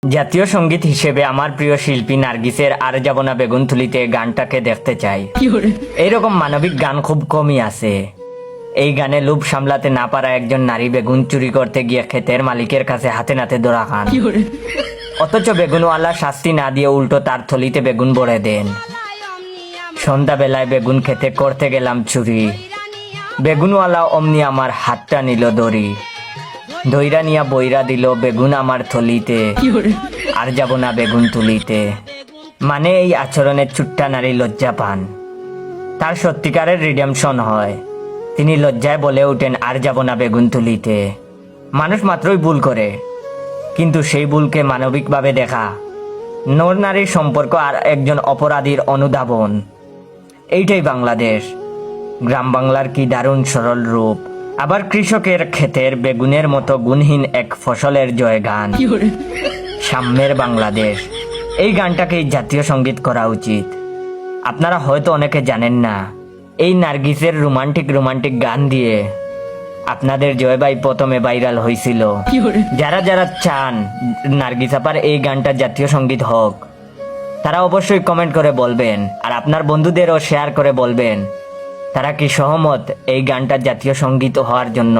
জাতীয় সঙ্গীত হিসেবে আমার প্রিয় শিল্পী নার্গিসের আর যাব না বেগুনতুলিতে গানটাকে দেখতে চাই। এইরকম মানবিক গান খুব কমই আছে। এই গানে লোভ সামলাতে না পারা একজন নারী বেগুন চুরি করতে গিয়ে ক্ষেতের মালিকের কাছে হাতে নাতে ধরা খান, অথচ বেগুনওয়ালা শাস্তি না দিয়ে উল্টো তার থলিতে বেগুন ভরে দেন। সন্ধ্যাবেলায় বেগুন খেতে করতে গেলাম চুরি, বেগুনওয়ালা অমনি আমার হাতটা নিল দড়ি, দইরা নিয়া বইরা দিল বেগুন আমার থলিতে, আর যাব না বেগুন তুলিতে। মানে এই আচরণের চুট্টা নারী লজ্জা পান, তার সত্যিকারের রিডেমশন হয়। তিনি লজ্জায় বলে ওঠেন আর যাব না বেগুন তুলিতে। মানুষ মাত্রই ভুল করে, কিন্তু সেই ভুলকে মানবিকভাবে দেখা, নর নারীর সম্পর্ক আর একজন অপরাধীর অনুধাবন, এইটাই বাংলাদেশ। গ্রাম বাংলার কি দারুণ সরল রূপ। আবার কৃষকের ক্ষেতের বেগুনের মতো গুণহীন এক ফসলের জয়গান, সাম্যের বাংলাদেশ। এই গানটাকেই জাতীয় সঙ্গীত করা উচিত। আপনারা হয়তো অনেকে জানেন না, এই নার্গিসের রোমান্টিক গান দিয়ে আপনাদের জয় ভাই প্রথমে ভাইরাল হয়েছিল। যারা যারা চান নার্গিস আপার এই গানটা জাতীয় সঙ্গীত হোক, তারা অবশ্যই কমেন্ট করে বলবেন, আর আপনার বন্ধুদেরও শেয়ার করে বলবেন তারা কি সহমত এই গানটা জাতীয় সঙ্গীত হওয়ার জন্য।